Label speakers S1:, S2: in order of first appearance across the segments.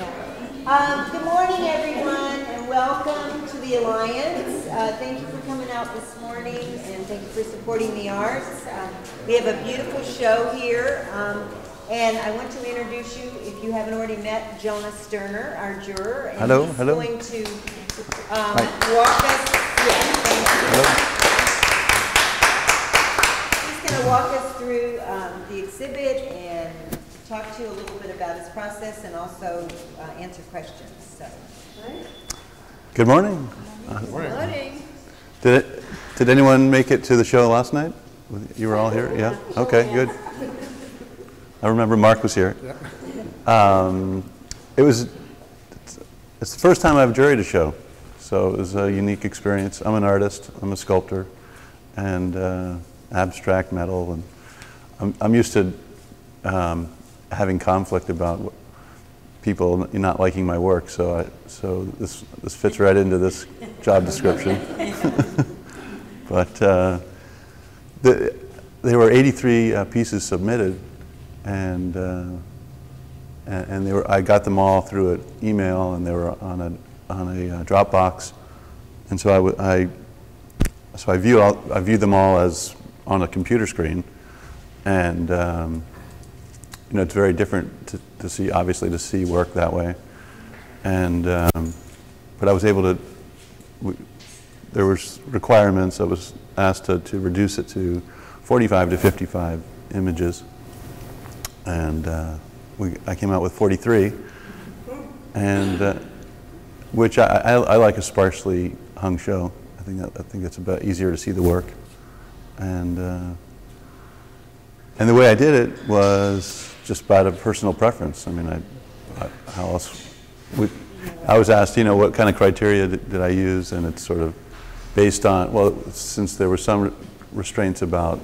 S1: Good morning, everyone, and welcome to the Alliance. Thank you for coming out this morning, and thank you for supporting the arts. We have a beautiful show here, and I want to introduce you, if you haven't already met, Jonah Sterner, our juror. And
S2: hello,
S1: he's
S2: hello.
S1: Going to walk us. He's going to walk us through the exhibit and talk to you a little bit about his process and also answer questions. So.
S2: Good morning.
S3: Good morning.
S2: Did anyone make it to the show last night? You were all here? Yeah? Okay, good. I remember Mark was here. It's the first time I've juried a show, so it was a unique experience. I'm an artist, I'm a sculptor, and abstract metal, and I'm used to having conflict about people not liking my work, so this fits right into this job description. But there were 83 pieces submitted, and I got them all through an email, and they were on a Dropbox, and so I view them all as on a computer screen, and it's very different to see, obviously, to see work that way. And but I was able to. There was requirements. I was asked to reduce it to 45 to 55 images, and I came out with 43, and which I like a sparsely hung show. I think it's about easier to see the work, and the way I did it was just out of personal preference. I mean, how else I was asked, what kind of criteria did I use, and it's sort of based on, well, since there were some restraints about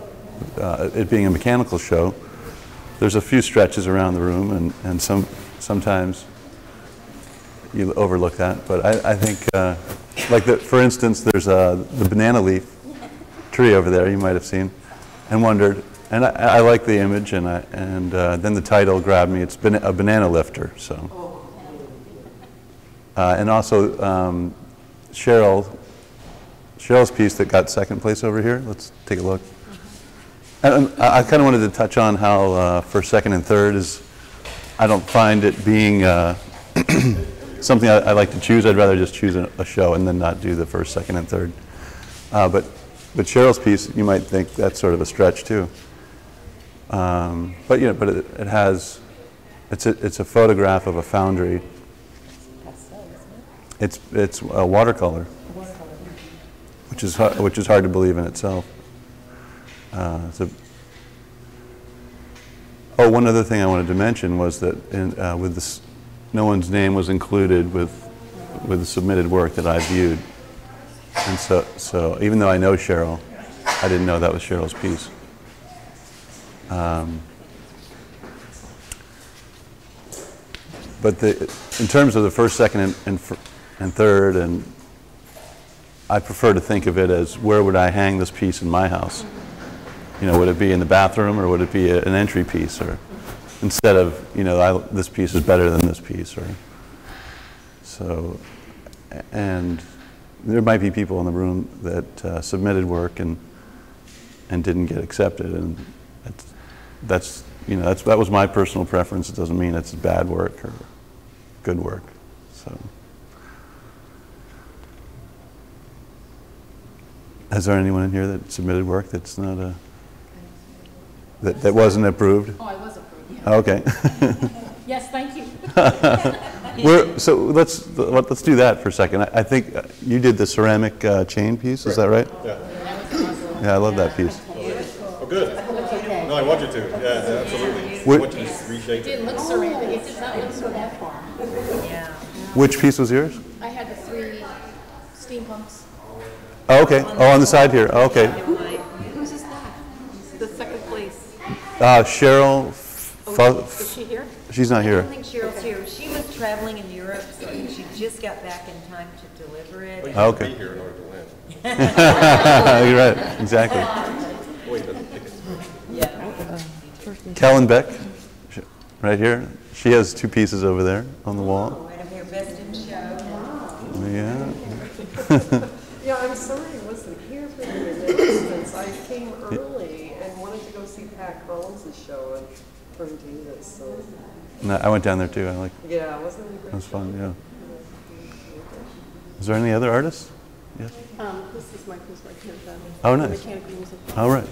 S2: it being a mechanical show, there's a few stretches around the room, and sometimes you overlook that. But I think, for instance, there's the banana leaf tree over there you might have seen, and wondered. And I like the image, and then the title grabbed me. It's a banana lifter. So, and also Cheryl's piece that got second place over here. Let's take a look. And I kind of wanted to touch on how first, second, and third is. I don't find it being something I like to choose. I'd rather just choose a show and then not do the first, second, and third. But Cheryl's piece, you might think that's sort of a stretch too. But it has, it's a photograph of a foundry. It's a watercolor, which is hard to believe in itself. One other thing I wanted to mention was that with this, no one's name was included with the submitted work that I viewed, and so even though I know Cheryl, I didn't know that was Cheryl's piece. But in terms of the first, second, and third, and I prefer to think of it as, where would I hang this piece in my house? Would it be in the bathroom, or would it be an entry piece, or instead of this piece is better than this piece, or so. And there might be people in the room that submitted work and didn't get accepted, and that was my personal preference. It doesn't mean it's bad work or good work. So, is there anyone in here that submitted work that's not that wasn't approved?
S3: Oh, I was approved. Yeah.
S2: Okay.
S3: Yes, thank you.
S2: So let's do that for a second. I think you did the ceramic chain piece. Is that right?
S4: Yeah.
S2: Yeah, I love that piece.
S4: Oh, good. No, I want you to. Yeah, absolutely. I want you to reshape
S3: It didn't look ceramic. It did not look so that far.
S1: Yeah.
S2: Which piece was yours?
S3: I had the 3 steampunks.
S2: Oh, okay. Oh, on the side here. Oh, okay.
S3: Whose is that? The second place.
S2: Cheryl.
S3: Is she here?
S2: She's not
S1: I
S2: here.
S1: don't think Cheryl's here. She was traveling in Europe, so I think she just got back in time to deliver it.
S4: Oh,
S2: Okay.
S4: be here in order to win.
S2: You're right. Exactly.
S4: Wait, doesn't think it's.
S1: Yeah.
S2: Kellen Beck, right here. She has 2 pieces over there on the wall.
S1: One of your best in show.
S2: Yeah.
S3: Yeah, I'm sorry I wasn't here for the announcements. I came early and wanted to go see Pat Collins' show and Fern Davis, so.
S2: No, I went down there too. I like.
S3: Yeah, wasn't it a great
S2: It was fun.
S3: show?
S2: Yeah. Is there any other artists? Yes.
S3: This is Mike who's right here.
S2: Oh, nice.
S3: Mechanical music.
S2: All right.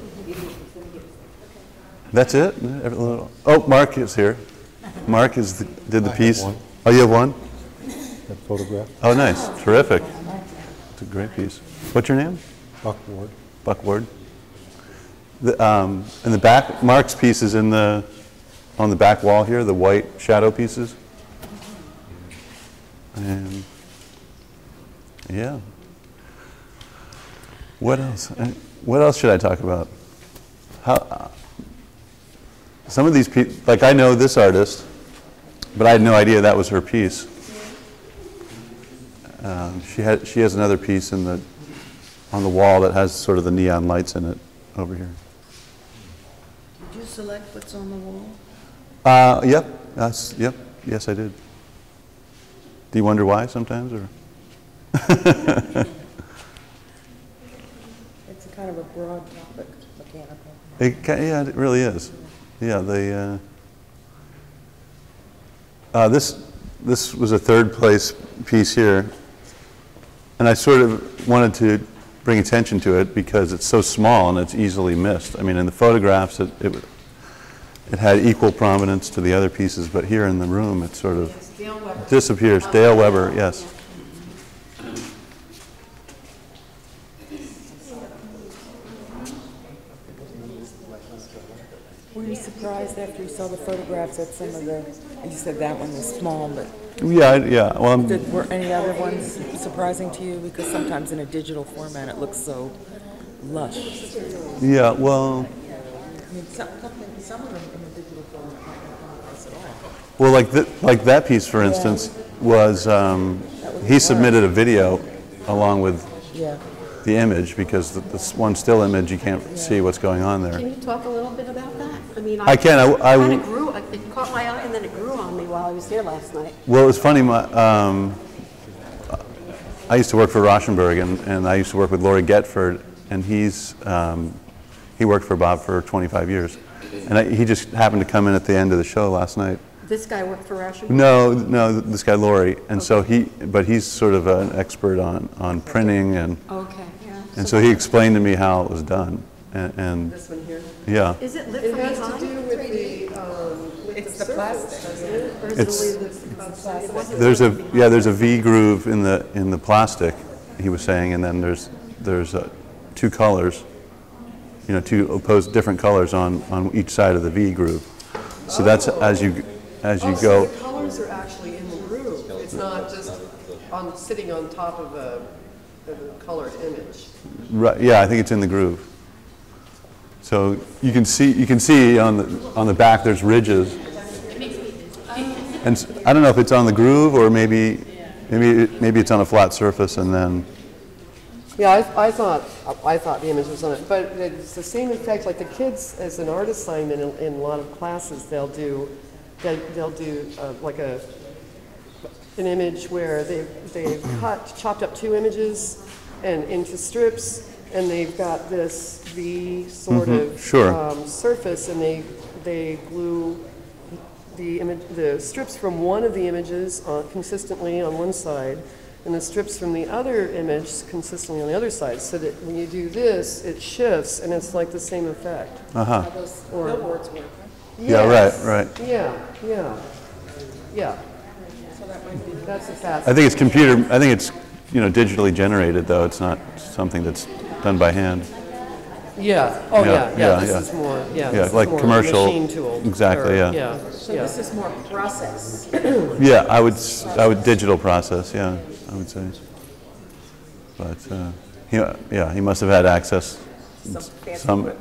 S2: That's it? Oh, Mark is here. Mark did the piece.
S4: one.
S2: Oh, you have one?
S4: That photograph,
S2: Oh, nice. Terrific. It's a great piece. What's your name?
S4: Buck Ward.
S2: Buck Ward. In the back, Mark's piece is on the back wall here, the white shadow pieces. And yeah. What else? What else should I talk about? Some of these people, like I know this artist, but I had no idea that was her piece. She has another piece on the wall that has sort of the neon lights in it over here.
S5: Did you select what's on the wall?
S2: Yep. Yep. Yes, I did. Do you wonder why sometimes, or?
S5: It's a kind of a broad topic, mechanical.
S2: Yeah, it really is. Yeah, this was a third place piece here, and I sort of wanted to bring attention to it because it's so small and it's easily missed. I mean, in the photographs, it had equal prominence to the other pieces, but here in the room, it sort of disappears. Dale Weber, yes.
S5: Were you surprised after you saw the photographs that some of the, you said that one was small, but
S2: Yeah. Well,
S5: were any other ones surprising to you? Because sometimes in a digital format it looks so lush.
S2: yeah. Well,
S5: I mean, some of them in a digital format might not come across at all.
S2: well, like that piece, for instance, was he submitted a video along with
S5: Yeah.
S2: the image because this one still image you can't see what's going on there.
S3: Can you talk a little bit about that? I mean,
S2: I can. I
S3: kind of grew, it caught my eye and then it grew on me while I was here last night.
S2: Well, it was funny. I used to work for Rauschenberg, and I used to work with Laurie Getford, and he worked for Bob for 25 years, and he just happened to come in at the end of the show last night.
S3: This guy worked for Rauschenberg?
S2: No, this guy Laurie, and so he's sort of an expert on printing, and
S3: Okay, yeah.
S2: and so he explained to me how it was done, and
S3: This one here?
S2: yeah.
S3: Is it lit
S6: It
S3: from
S6: has to
S3: behind?
S6: do with
S5: It's
S6: the
S5: the
S6: surface,
S5: plastic.
S6: doesn't it? Or is
S2: It's-
S6: it the way that's outside?
S2: There's a V groove in the plastic, he was saying, and then there's 2 colors, two different colors on each side of the V groove. So that's as you
S6: So
S2: go.
S6: the colors are actually in the groove. It's not just sitting on top of a colored image.
S2: Right, yeah, I think it's in the groove. So you can see on the back there's ridges. And I don't know if it's on the groove or maybe it's on a flat surface and then.
S6: Yeah, I thought the image was on it, but it's the same effect. Like the kids, as an art assignment in a lot of classes, they'll do like an image where they've chopped up 2 images and into strips, and they've got this V sort of
S2: sure.
S6: surface, and they glue the strips from one of the images consistently on one side, and the strips from the other image consistently on the other side, so that when you do this, it shifts, and it's like the same effect.
S2: Uh-huh.
S5: Those billboards work, right?
S2: Yeah, right.
S6: Yeah.
S5: So that might be.
S6: That's a
S2: I
S6: fascinating.
S2: think it's digitally generated though. It's not something that's done by hand.
S6: Yeah. Oh,
S2: Yeah,
S6: yeah.
S2: yeah,
S6: This
S2: yeah.
S6: is more. Yeah.
S2: Yeah,
S6: this is
S2: like
S6: more
S2: commercial-
S6: machine tool.
S2: exactly, yeah.
S6: Yeah.
S5: So this is more process.
S2: Yeah, I would digital process. Yeah, I would say. But he must have had access.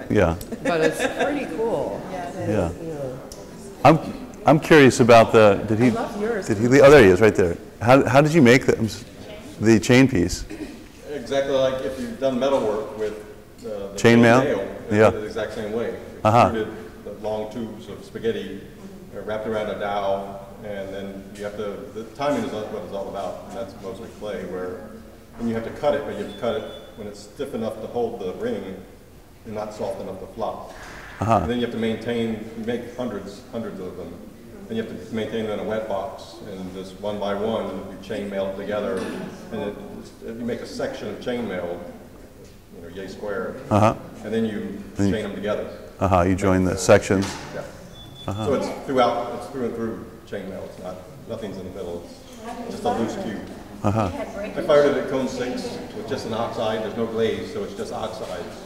S2: Yeah.
S6: But it's pretty cool.
S2: Yeah. I'm curious about did he oh, there he is right there. How did you make the chain piece?
S4: Exactly like if you've done metal work with the
S2: Chainmail?
S4: nail,
S2: Yeah.
S4: the exact same way.
S2: Uh-huh.
S4: Extruded the long tubes of spaghetti wrapped around a dowel, and then you have to, the timing is what it's all about, and that's mostly clay, where, and you have to cut it, but you have to cut it when it's stiff enough to hold the ring and not soft enough to flop. And then you have to maintain, you make hundreds of them. Then you have to maintain them in a wet box, and just one by one, you chain mail it together, and you make a section of chain mail, you know, yay square, and then you chain them together.
S2: You join the sections.
S4: Yeah. So it's throughout, it's through and through chain mail. It's not, nothing's in the middle. It's just a loose cube. I fired it at Cone 6 with just an oxide. There's no glaze, so it's just oxides.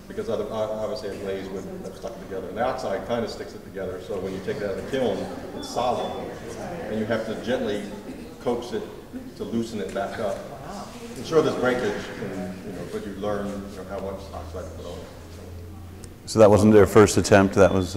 S4: Because obviously a glaze would have stuck together. And the oxide kind of sticks it together, so when you take it out of the kiln, it's solid. And you have to gently coax it to loosen it back up. I'm sure there's breakage, and, you know, but you learn, you know, how much oxide to put on it.
S2: So that wasn't their first attempt. That was.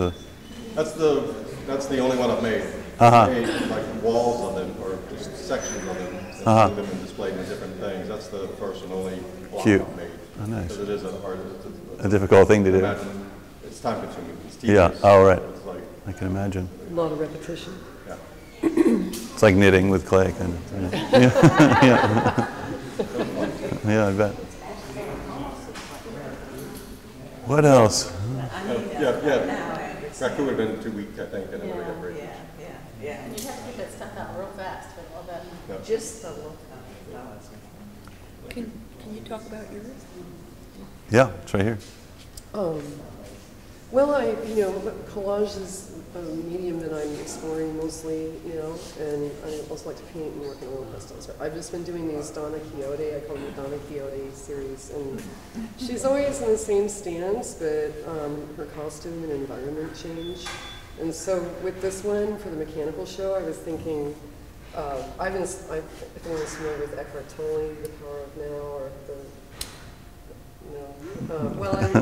S4: That's the only one I've made. I've made like walls of them or just sections of them, and put them and displayed in different things. That's the first and only block I've made.
S2: Oh, nice.
S4: Because it is
S2: A difficult thing to do.
S4: Imagine, it's time consuming. It's tedious.
S2: Yeah. Oh, right.
S4: It's like,
S2: I can imagine.
S6: A lot of repetition.
S4: yeah.
S2: It's like knitting with clay, kind of. Yeah. Yeah, I bet. What else?
S4: Yeah. Raku would have been 2 weeks, I think, and it would have been great.
S7: And you have to get that stuff out real fast with all that.
S1: Just the look.
S5: Can you talk about yours?
S2: Yeah, it's right here.
S6: Well, collage is a medium that I'm exploring mostly, and I also like to paint and work in oil pastels. I've just been doing these Donna Quixote, I call them the Donna Quixote series, and she's always in the same stance, but her costume and environment change. And so with this one, for the mechanical show, I was thinking, if anyone's familiar with Eckhart Tolle, The Power of Now, or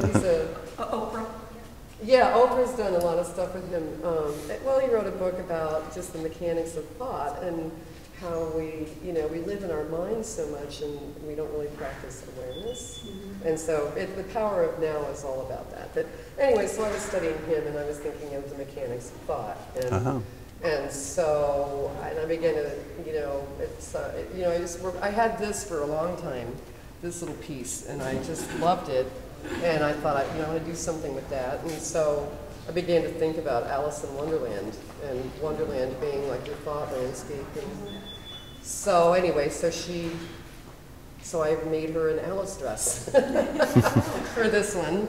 S6: he's a...
S7: Oprah?
S6: Yeah, Oprah's done a lot of stuff with him. He wrote a book about just the mechanics of thought and how we live in our minds so much and we don't really practice awareness. And so the power of now is all about that. But anyway, so I was studying him and I was thinking of the mechanics of thought. And so I began to, I had this for a long time, this little piece, and I just loved it. And I thought, I want to do something with that. And so I began to think about Alice in Wonderland, and Wonderland being like your thought landscape. And so anyway, so I made her an Alice dress for this one.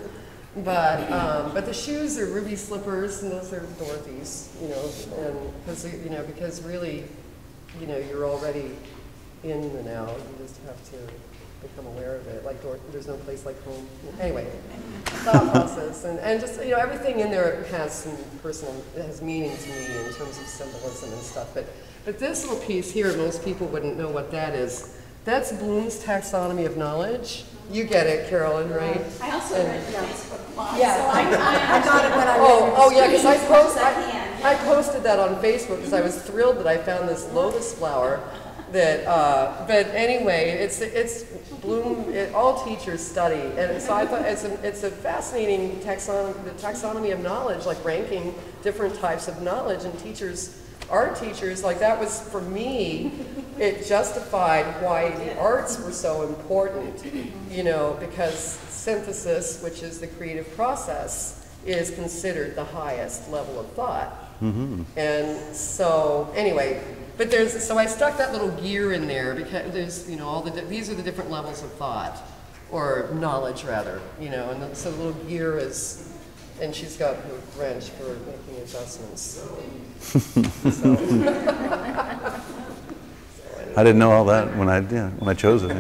S6: But the shoes are ruby slippers, and those are Dorothy's, and because really, you're already in the now. You just have to become aware of it. Like there's no place like home. Anyway, thought process and just everything in there has some has meaning to me in terms of symbolism and stuff. But this little piece here, most people wouldn't know what that is. That's Bloom's Taxonomy of Knowledge. You get it, Carolyn, right?
S7: I also read the Facebook blog.
S1: Yeah,
S7: so
S1: I got it when I
S6: Oh yeah, because
S7: I
S6: I posted that on Facebook because I was thrilled that I found this lotus flower. That, but anyway, it's Bloom. All teachers study, and so I thought it's a fascinating taxonomy of knowledge, like ranking different types of knowledge. And art teachers, like that was for me. It justified why the arts were so important, because synthesis, which is the creative process, is considered the highest level of thought. And so anyway. But so I stuck that little gear in there because there's, these are the different levels of thought, or knowledge rather, and so the little gear is, and she's got her wrench for making adjustments.
S2: I didn't know all that when I chose it.
S6: I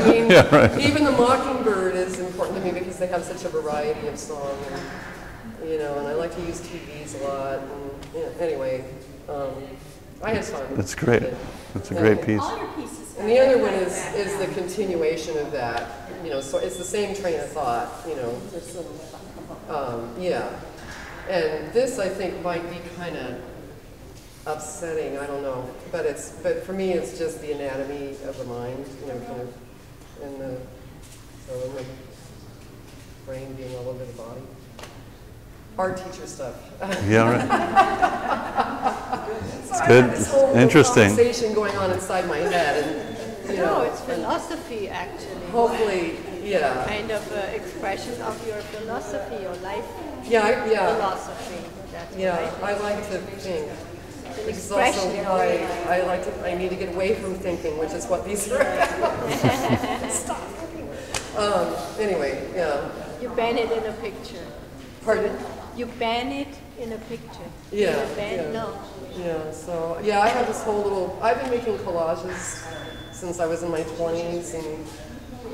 S6: mean, even the Mockingbird is important to me because they have such a variety of song, and I like to use TVs a lot, and anyway. I had fun.
S2: That's great. That's a great piece.
S7: all your pieces.
S6: And the other one is the continuation of that. So it's the same train of thought. And this I think might be kind of upsetting. I don't know, but for me it's just the anatomy of the mind. Kind of, and the brain being all over the body. art teacher stuff.
S2: Yeah, right.
S6: It's
S2: good.
S6: This whole little
S2: Interesting.
S6: conversation going on inside my head, and you
S8: No,
S6: know,
S8: it's philosophy actually.
S6: hopefully, yeah,
S8: Kind of expression of your philosophy, your life
S6: yeah.
S8: philosophy. That's
S6: Yeah,
S8: what
S6: I like to think. This is also
S8: expression.
S6: why I need to get away from thinking, which is what these are. Stop. Anyway, yeah.
S8: You ban it in a picture.
S6: Pardon?
S8: You ban it in a picture.
S6: Yeah,
S8: You ban,
S6: yeah.
S8: no.
S6: Yeah, so, yeah, I have this whole little, I've been making collages since I was in my 20s, and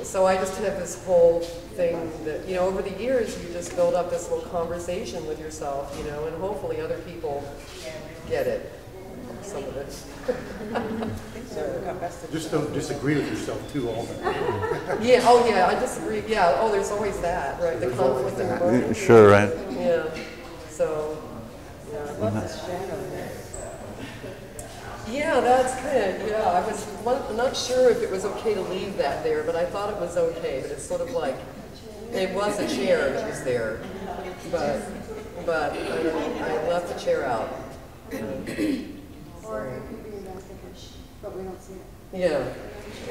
S6: so I just have this whole thing that, you know, over the years, you just build up this little conversation with yourself, you know, and hopefully other people get it, some of it.
S9: Just don't disagree with yourself too often.
S6: Yeah, oh yeah, I disagree, yeah, oh, there's always that, right, the conflict in the mind.
S2: Sure, right.
S6: Yeah, so, yeah. Yeah, that's kind of, yeah, I was not sure if it was okay to leave that there, but I thought it was okay, but it's sort of like, it was a chair that was there, but I left the chair out.
S10: But we don't see it.
S6: Yeah,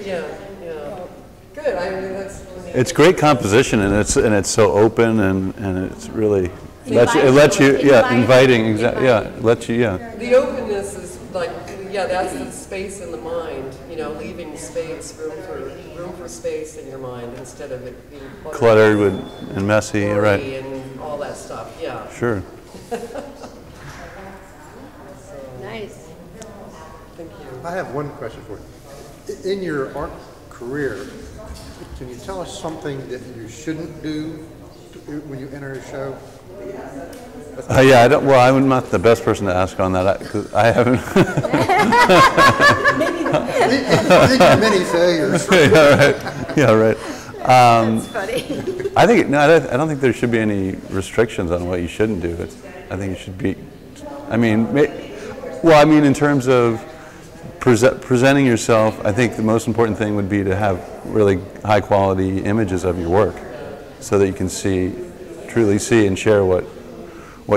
S6: yeah. Good, I mean, that's.
S2: It's great composition, and it's so open, and it's really lets you inviting, exactly, yeah, lets you, yeah.
S6: The openness is like, yeah, that's the space in the mind, you know, leaving space, room for space in your mind instead of it being
S2: Cluttered and messy, right?
S6: And all that stuff, yeah.
S2: Sure.
S8: Nice.
S6: Thank you.
S9: I have one question for you. In your art career, can you tell us something that you shouldn't do when you enter a show?
S2: Yeah, I'm not the best person to ask on that, 'cause I haven't.
S9: Including your many failures.
S2: Yeah, right.
S8: That's funny.
S2: I don't think there should be any restrictions on what you shouldn't do. I think it should be, in terms of presenting yourself, I think the most important thing would be to have really high quality images of your work so that you can truly see and share what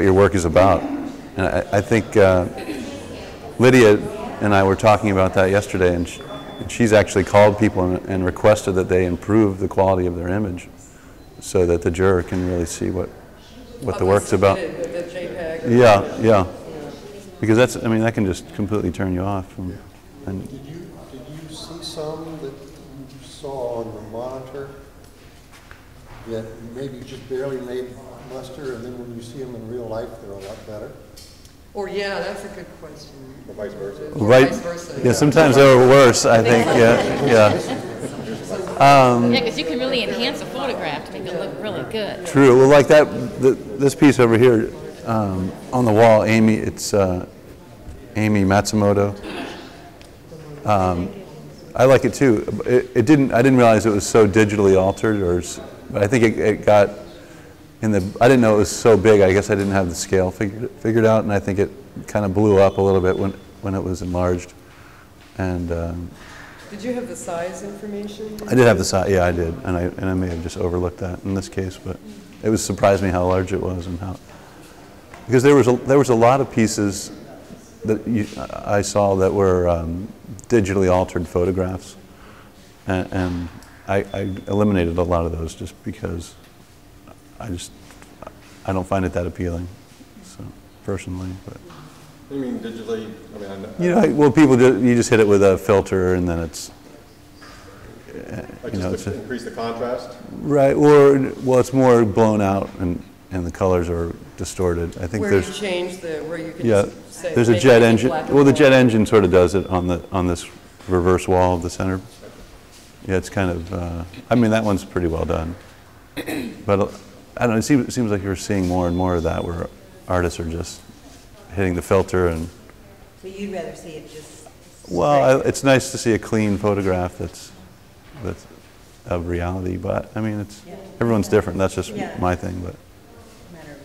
S2: your work is about. And I think Lydia and I were talking about that yesterday, and she's actually called people and requested that they improve the quality of their image so that the juror can really see what the work's about.
S6: The JPEG.
S2: Yeah. Because that can just completely turn you off.
S9: Did you see some that you saw on the monitor that maybe just barely made muster, and then when you see them in real life, they're a lot better?
S6: Or yeah, that's a good question.
S4: Or vice versa.
S6: Or
S2: Right.
S6: vice versa.
S2: Yeah, sometimes they're worse, I think. Yeah.
S7: Yeah, because you can really enhance a photograph to make it look really good.
S2: True. Well, like this piece over here on the wall, Amy Matsumoto. I like it too. I didn't realize it was so digitally altered, but I think it got I didn't know it was so big. I guess I didn't have the scale figured out, and I think it kind of blew up a little bit when it was enlarged. And
S6: Did you have the size information?
S2: I did have the size. Yeah, I did, and I may have just overlooked that in this case, but it surprised me how large it was and because there was a lot of pieces that I saw that were digitally altered photographs, and I eliminated a lot of those just because I don't find it that appealing, so personally. But
S4: You mean digitally?
S2: people you just hit it with a filter and then it's
S4: to increase the contrast.
S2: right, it's more blown out and the colors are distorted. I think
S6: Where you change where you can say.
S2: there's a
S6: make
S2: jet
S6: it
S2: engine.
S6: black and
S2: Well, the
S6: white.
S2: jet engine sort of does it on this reverse wall of the center. Yeah, it's kind of. That one's pretty well done. But I don't know. It seems like you're seeing more and more of that, where artists are just hitting the filter and.
S1: So you'd rather see it just.
S2: Well, it's nice to see a clean photograph that's of reality, but everyone's different. That's just my thing, but.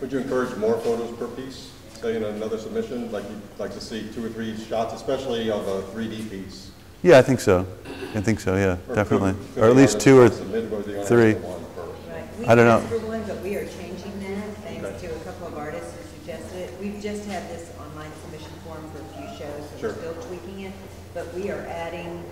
S4: Would you encourage more photos per piece? Say in another submission, like you'd like to see 2 or 3 shots, especially of a 3D piece.
S2: Yeah, I think so. Yeah,
S4: Or
S2: definitely.
S4: could
S2: or at least 2 or
S4: submit, or do you only
S2: 3.
S4: have one per-
S1: Right. We
S2: I don't know.
S1: asked for one, but we are changing that. thanks to a couple of artists who suggested it. We've just had this online submission form for a few shows, so
S4: Sure.
S1: we're still tweaking it. But we are adding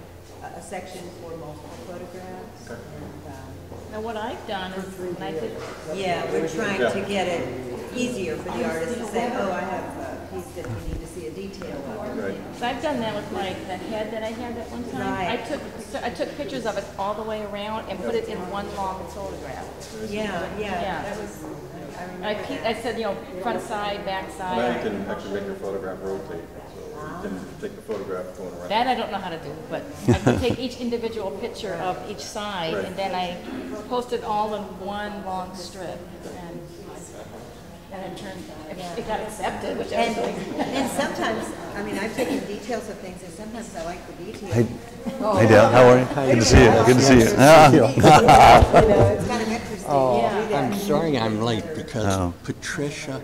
S1: a section for multiple photographs.
S4: Okay.
S1: And,
S7: Now, what I've done is, when I did,
S1: yeah, we're trying
S4: Yeah.
S1: to get it easier for the artist to say, oh, I have a piece that we need to see a detail of.
S4: Right.
S7: so I've done that with the head that I had at one time.
S1: Right.
S7: I took pictures of it all the way around and put it in one long photograph.
S1: Yeah,
S7: Yeah.
S1: that was, I
S7: I,
S1: remember
S7: I
S1: that.
S7: said, front side, back
S4: Now
S7: side.
S4: you can actually make your photograph rotate, so you can take the photograph going around.
S7: That I don't know how to do, but I can take each individual picture of each side,
S4: Right.
S7: and then I post it all in one long strip, and it turned, it got accepted, which I was like,
S1: And sometimes, I mean, I've taken details of things, and sometimes I like the details.
S2: Hey, hey Dale, how are you? Good to see you. Good to see you. Ah.
S1: You know, it's kind of interesting to do that.
S11: I'm sorry I'm late because
S2: Oh.
S11: Patricia,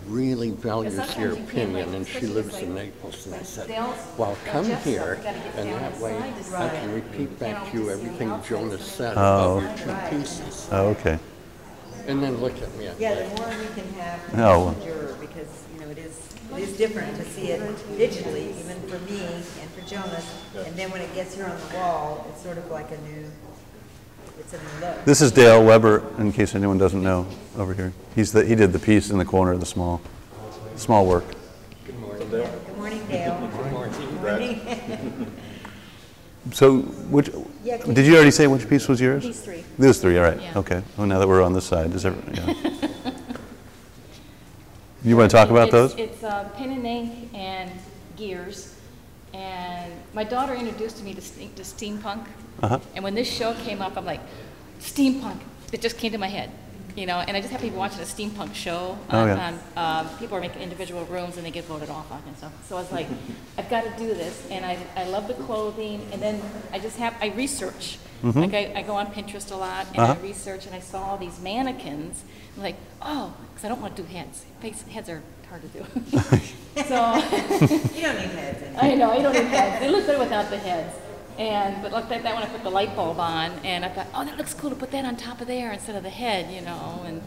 S11: really values
S7: sometimes
S11: your
S7: you can't,
S11: opinion
S7: like,
S11: and she
S7: especially
S11: lives
S7: like-
S11: in Naples. And I said,
S7: they'll-
S11: well, come
S7: just
S11: here
S7: gotta get
S11: and
S7: down
S11: that
S7: the
S11: way
S7: side to
S11: I
S7: side.
S11: can repeat back to you
S7: to see
S11: everything
S7: the outside
S11: Jonas
S7: so
S11: said
S2: Oh.
S11: about your two pieces.
S2: Oh, okay.
S11: And then look at me.
S1: Yeah, the more we can have from
S2: Oh.
S1: the juror, because, it is different to see it digitally, even for me and for Jonas. And then when it gets here on the wall, it's sort of like it's a new look.
S2: This is Dale Weber, in case anyone doesn't know, over here. He did the piece in the corner of the small work.
S1: Good morning, Dale. Good morning.
S2: So,
S1: Yeah,
S2: did you already say which piece was yours?
S7: These three.
S2: These three, all right.
S7: Yeah.
S2: Okay. Well, now that we're on this side, You want to talk about those?
S7: It's pen and ink and gears, and my daughter introduced me to steampunk,
S2: Uh-huh.
S7: and when this show came up, I'm like, steampunk, it just came to my head. And I just happened to be watching a steampunk show
S2: Oh, yeah.
S7: people are making individual rooms and they get voted off on and stuff. So I was like, I've got to do this, and I love the clothing, and then I research. Like I go on Pinterest a lot, and I research, and I saw all these mannequins. I'm like, oh, because I don't want to do heads. Heads are hard to do. So
S1: You don't need heads in
S7: I know, you don't need heads. They look good without the heads. But looked like that when I put the light bulb on, and I thought, oh, that looks cool to put that on top of there instead of the head, And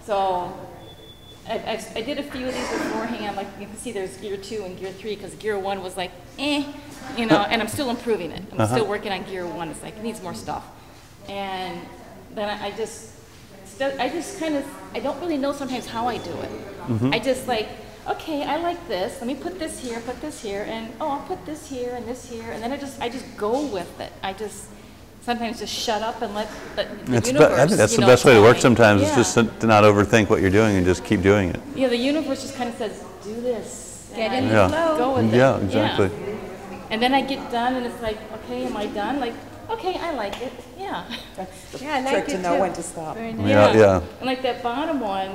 S7: so I did a few of these beforehand. Like you can see, there's Gear 2 and Gear 3 because Gear 1 was like, and I'm still improving it. I'm still working on Gear 1. It's like it needs more stuff. And then I just kind of, I don't really know sometimes how I do it. I just like, okay, I like this. Let me put this here, and I'll put this here, and then I just go with it. I just sometimes just shut up and let the universe.
S2: I think that's the best way to work sometimes, is
S7: Yeah.
S2: just to not overthink what you're doing and just keep doing it.
S7: Yeah, the universe just kind of says, do this.
S1: Get
S7: and
S1: in
S7: I
S1: the flow.
S7: Go with it.
S2: Yeah, exactly.
S7: And then I get done, and it's like, okay, am I done? Like, okay, I like it. Yeah.
S5: That's the
S1: Yeah, I like
S5: trick to
S1: it
S5: know
S1: too.
S5: when to stop.
S7: Very nice.
S2: Yeah.
S7: And like that bottom one,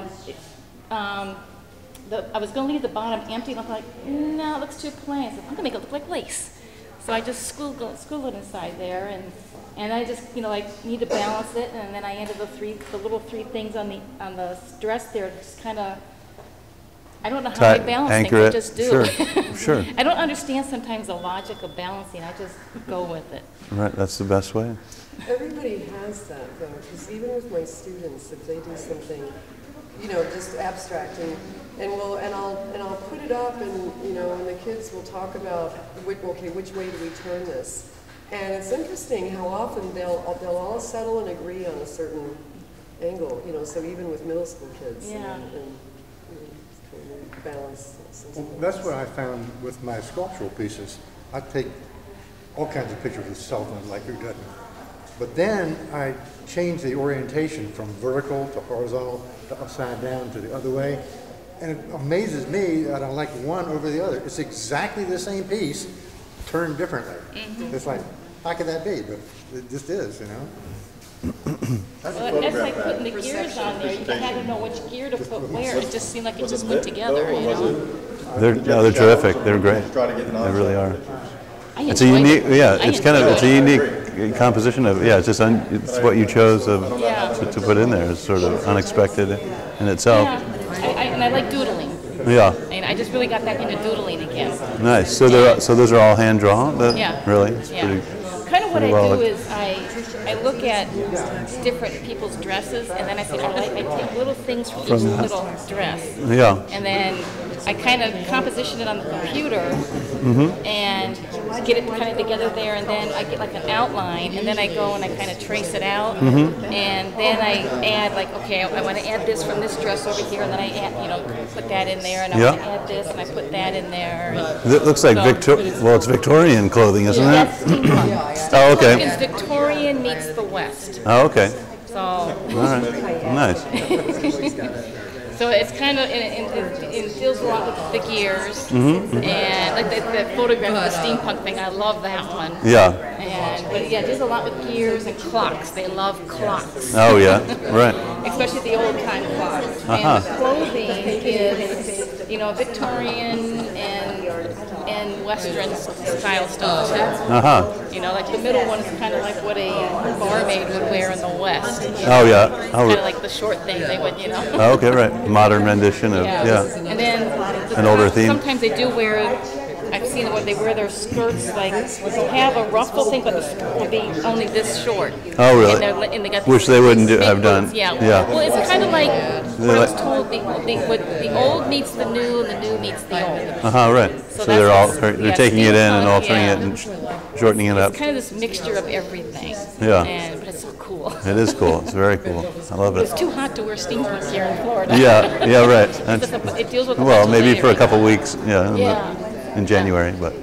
S7: I was going to leave the bottom empty, and I'm like, no, it looks too plain. So I'm going to make it look like lace. So I just school it inside there, and I just need to balance it, and then I ended the little three things on the dress there, just kind of. I don't know how I balance things.
S2: Anchor
S7: I
S2: it.
S7: just do.
S2: Sure.
S7: I don't understand sometimes the logic of balancing. I just go with it.
S2: Right, that's the best way.
S6: Everybody has that though, because even with my students, if they do something, just abstracting, and I'll put it up, and and the kids will talk about, which way do we turn this? And it's interesting how often they'll all settle and agree on a certain angle, so even with middle school kids.
S7: Yeah.
S6: And balance.
S9: Well, that's what I found with my sculptural pieces. I take all kinds of pictures of self, and like who doesn't? But then I change the orientation from vertical to horizontal to upside down to the other way. And it amazes me that I like one over the other. It's exactly the same piece, turned differently. It's like, how could that be? But it just is,
S4: That's a
S7: Well, that's
S4: photograph
S7: like putting the
S4: that.
S7: gears on there. You had to know which gear to put where. It just seemed like it
S4: Was
S7: just
S4: it
S7: went
S4: lit,
S7: together,
S4: though, or was it-
S2: They're terrific. They're great.
S4: Try to get
S2: They really are.
S7: I
S2: It's a
S7: enjoyed
S2: unique,
S7: it.
S2: yeah.
S7: I
S2: It's
S7: enjoyed
S2: a
S7: it.
S2: unique composition of, yeah. It's just it's what you chose
S7: Yeah.
S2: to put in there. It's sort of unexpected in itself.
S7: Yeah, and I like doodling.
S2: Yeah.
S7: And I just really got back into doodling again.
S2: Nice. So those are all hand drawn.
S7: Yeah.
S2: Really. It's
S7: Yeah.
S2: pretty.
S7: Kind of of what I
S2: pretty well.
S7: do is I look at different people's dresses, and then I say, I take little things from each little dress.
S2: Yeah.
S7: And then I kind of composition it on the computer and get it kind of together there, and then I get like an outline, and then I go and I kind of trace it out, and then I add like, okay, I want to add this from this dress over here, and then I add, put that in there, and I want to add this, and I put that in there.
S2: It looks like it's Victorian clothing, isn't
S7: That's
S2: it?
S7: steampunk.
S2: Oh, okay.
S7: It's Victorian meets the West.
S2: Oh, okay.
S7: So.
S2: All right. Nice.
S7: So it's kind of, it deals a lot with the gears, and like the photograph of the steampunk thing, I love that one.
S2: Yeah.
S7: But yeah, it does a lot with gears and clocks. They love clocks.
S2: Oh, yeah. Right.
S7: Especially the old time clocks. And the clothing is, Victorian and Western style stuff too. Like the middle one is kind of like what a barmaid would wear in the West.
S2: Oh, yeah.
S7: Kind of like the short thing they would,
S2: Oh, okay, right. Modern rendition of,
S7: And then
S2: an older theme.
S7: Sometimes they do wear, I've seen it where they wear their skirts like, they'll have a ruffle thing, but the skirt will be only this short.
S2: Oh, really?
S7: And they got
S2: Which they wouldn't have done.
S7: Boots. Yeah.
S2: Yeah.
S7: Well, it's kind of like what I was told, the old meets the new, and the new meets the old.
S2: Right. So they're taking it in and altering it and shortening it up.
S7: It's kind of this mixture of everything.
S2: Yeah.
S7: But it's so cool.
S2: It is cool. It's very cool. I love it.
S7: It's too hot to wear steampunk here in Florida.
S2: Yeah, right.
S7: It deals with
S2: well, maybe for a
S7: right
S2: couple
S7: now.
S2: weeks, in January, but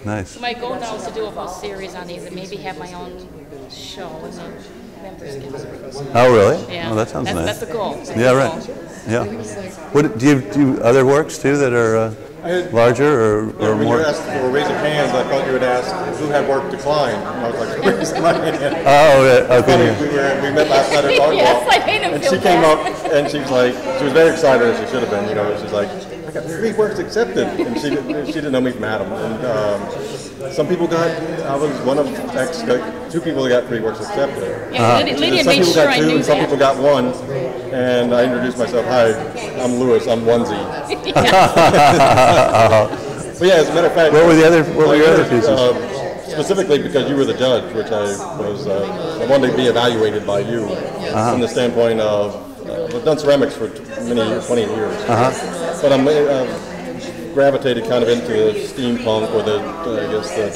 S2: nice.
S7: So my goal now is to do a whole series on these and maybe have my own show and then members get.
S2: Oh, really?
S7: Yeah.
S2: Oh, that sounds nice.
S7: That's the goal.
S2: Yeah, right. Yeah. What do you do? Other works too that are larger or
S4: when you
S2: more?
S4: asked for a raise of hands, I thought you would ask who had work declined. And I was like, where's my hand?
S2: Oh, yeah. Okay.
S4: We met last night at Dog
S7: Yes,
S4: Walk,
S7: I made him
S4: and
S7: feel
S4: she came
S7: bad.
S4: up and she was very excited as she should have been. She's like, I got 3 works accepted, and she didn't know me from Adam. And some people I was one of 2 people that got 3 works accepted.
S7: Yeah, Lydia
S4: Some
S7: made
S4: people
S7: sure
S4: got
S7: I
S4: 2,
S7: knew
S4: and some
S7: that.
S4: people got 1. And I introduced myself. Hi, I'm Lewis. I'm Onesie. But yeah, as a matter of fact,
S2: What were your other pieces?
S4: Specifically because you were the judge, which I wanted to be evaluated by you from the standpoint of I've done ceramics for 20 years, but I'm gravitated kind of into the steampunk or the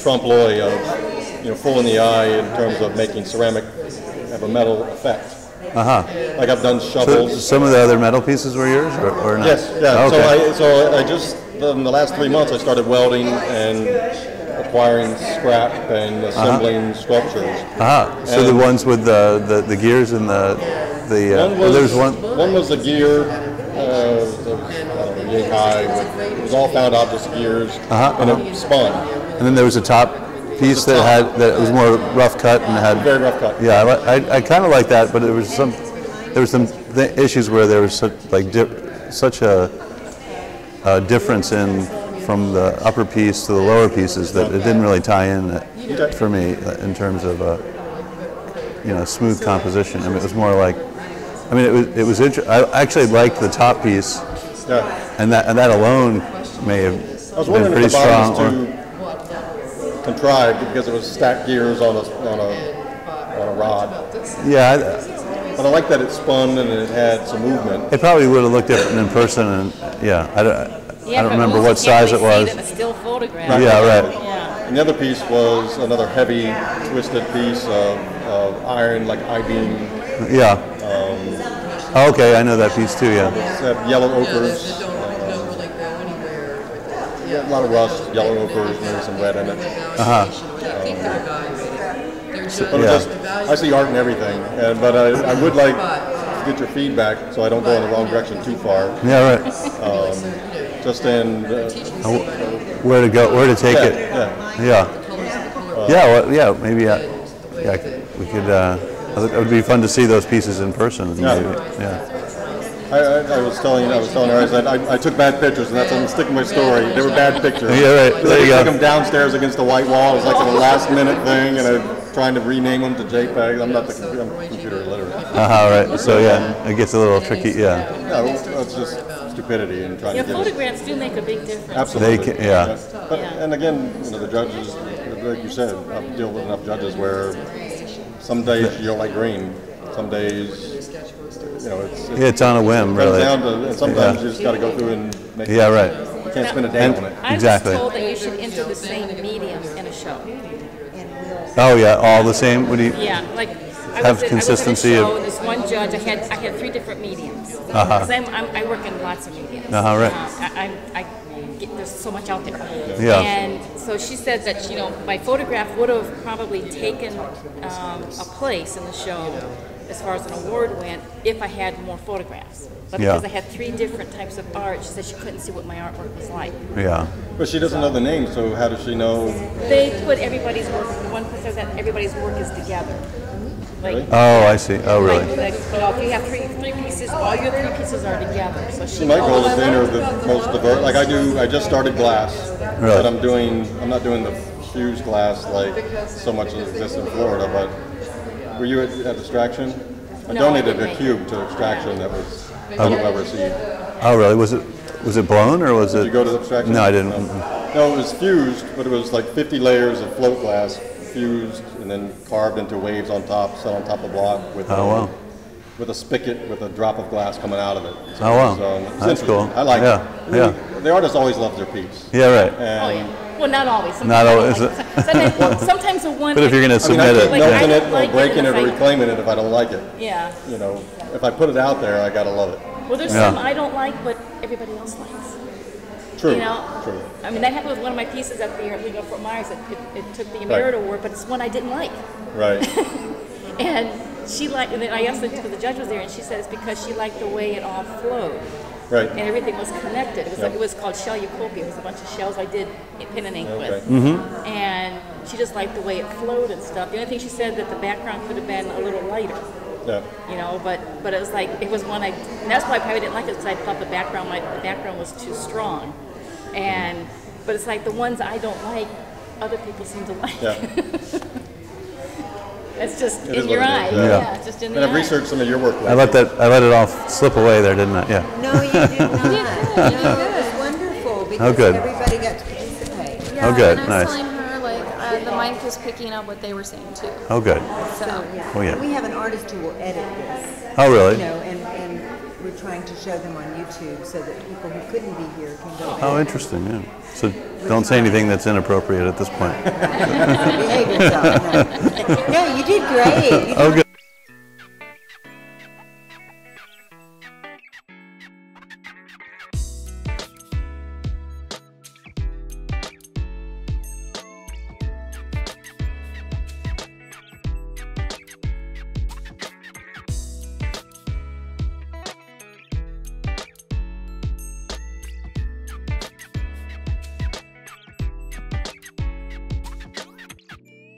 S4: trompe l'oeil of full in the eye in terms of making ceramic have a metal effect. Like I've done shovels.
S2: So some of the other metal pieces were yours, or not?
S4: Yes, yeah.
S2: Okay.
S4: So I just in the last 3 months I started welding and acquiring scrap and assembling sculptures.
S2: So the ones with the gears and there's one.
S4: One was the gear, Yakai. It was all found objects gears, and it spun.
S2: And then there was a top piece that was more rough cut and had
S4: Very rough cut.
S2: Yeah, I kind of like that, but there were some issues where there was such a difference from the upper piece to the lower pieces that it didn't really tie in for me in terms of smooth composition. I mean, it was more like, it was I actually liked the top piece, and that alone may have
S4: I was
S2: been
S4: wondering
S2: pretty
S4: if the body
S2: strong.
S4: was too contrived because it was stacked gears on a rod.
S2: Yeah.
S4: But I like that it spun and it had some movement.
S2: It probably would have looked different in person, and I don't remember what size it was.
S7: A still photograph.
S2: Yeah, right.
S7: Yeah.
S4: And the other piece was another heavy, twisted piece of iron, like I-beam.
S2: Yeah. Okay, I know that piece too. Yeah.
S4: It had yellow ochres. A lot of rust, yellow ochres, maybe some red in it. But I see art in everything, but I would like to get your feedback so I don't go in the wrong direction too far.
S2: Yeah, right.
S4: Just in
S2: where to go, where to take it.
S4: Yeah.
S2: Maybe. We could. It would be fun to see those pieces in person.
S4: I was telling her, I said, I took bad pictures, and that's I'm sticking my story. They were bad pictures.
S2: Yeah, right. There you go.
S4: I took them downstairs against the white wall. It was like a last minute thing, and I'm trying to rename them to JPEG. I'm computer illiterate.
S2: Right. So it gets a little tricky. Yeah.
S4: Yeah, let's just stupidity and trying
S7: Your
S4: to get it.
S7: photographs do make a big difference.
S4: Absolutely.
S2: They can- yeah.
S4: But,
S7: Yeah.
S4: and again, you know, the judges, like you said, I've dealt with enough judges where some days you don't like green, some days, you know,
S2: It's on a whim,
S4: it comes
S2: really.
S4: down to, and sometimes
S2: Yeah.
S4: you just got to go through and make.
S2: Yeah, right.
S4: You can't spend a day
S2: And-
S4: on it.
S7: I
S2: Exactly.
S7: was told that you should enter the same medium in a show.
S2: Oh, yeah, all the same? What do you?
S7: Yeah, like I
S2: Have
S7: was at
S2: consistency
S7: a
S2: of-
S7: show, and this one judge, I had 3 different mediums.
S2: Uh-huh.
S7: 'Cause I work in lots of mediums.
S2: Right.
S7: I get, there's so much out there.
S2: Yeah.
S7: And so she said that, you know, my photograph would have probably taken a place in the show as far as an award went if I had more photographs. But
S2: Yeah.
S7: because I had 3 different types of art, she said she couldn't see what my artwork was like.
S2: Yeah.
S4: But she doesn't know the name, so how does she know?
S7: They put everybody's work, one person says that everybody's work is together. Like,
S4: Really?
S2: Oh, I see. Oh, really?
S7: Like, you know, if you have three pieces, all your 3 pieces are together. So
S4: See, my goal is to enter the most diverse. Like I just started glass,
S2: Really?
S4: but I'm not doing the fused glass like so much as exists in Florida. But were you at Extraction? I
S7: No,
S4: donated
S7: I didn't
S4: a
S7: make
S4: cube to Extraction that was well received.
S2: Oh, really? Was it blown or was it?
S4: Did you go to the Extraction?
S2: No, I didn't.
S4: No, it was fused, but it was like 50 layers of float glass fused and then carved into waves on top, set on top of block with
S2: Oh, wow.
S4: with a spigot with a drop of glass coming out of it. So
S2: Oh, wow.
S4: it was, it's
S2: That's
S4: interesting.
S2: cool.
S4: I like
S2: Yeah,
S4: it.
S2: yeah.
S4: The artist always loves their piece.
S2: Yeah, right.
S7: Oh,
S4: And
S7: yeah. Well, not always. Sometimes
S2: Not
S7: I don't
S2: always.
S7: like it. Sometimes the one.
S2: But if you're gonna
S4: I mean, I
S2: submit
S4: keep
S2: it,
S7: Like, I
S4: melting
S7: don't
S4: it
S7: like
S4: or
S7: it
S4: breaking it
S7: if
S4: or
S7: I-
S4: reclaiming it if I don't like it.
S7: Yeah.
S4: You know, if I put it out there, I gotta love it.
S7: Well, there's
S2: Yeah.
S7: some I don't like, but everybody else likes.
S4: True.
S7: You know.
S4: True.
S7: I mean, that happened with one of my pieces at the Legal Fort Myers. It took the Merit Award, but it's one I didn't like.
S4: Right.
S7: And she liked, and then I asked her because the judge was there, and she said it's because she liked the way it all flowed.
S4: Right.
S7: And everything was connected. It was like,
S4: Yep.
S7: it was called Shelleucopia. It was a bunch of shells I did pen and ink
S4: Okay.
S7: with. And she just liked the way it flowed and stuff. The only thing she said that the background could have been a little lighter,
S4: Yeah.
S7: you know. But it was like it was one and that's why I probably didn't like it because I thought the background was too strong. But it's like the ones I don't like, other people seem to like.
S4: Yeah.
S7: It's just
S4: It is
S7: in your
S4: what it
S7: eye.
S4: is,
S7: Yeah. It's just in the
S4: And I've
S7: eye.
S4: researched some of your work.
S2: I let it all slip away there, didn't I? Yeah.
S1: No, you did not. No, it was wonderful because
S2: good.
S1: everybody got to participate.
S10: Yeah,
S2: Oh, good.
S10: and I was
S2: Nice.
S10: telling her, like, the mic was picking up what they were saying too.
S2: Oh, good.
S1: So,
S2: Oh, yeah.
S1: we have an artist who will edit this.
S2: Oh, really?
S1: You know, and we're trying to show them on YouTube so that people who couldn't be here can go back.
S2: Oh, interesting. Yeah. So don't say anything that's inappropriate at this point.
S1: Behave yourself. No, you did great. You did
S2: Oh, good.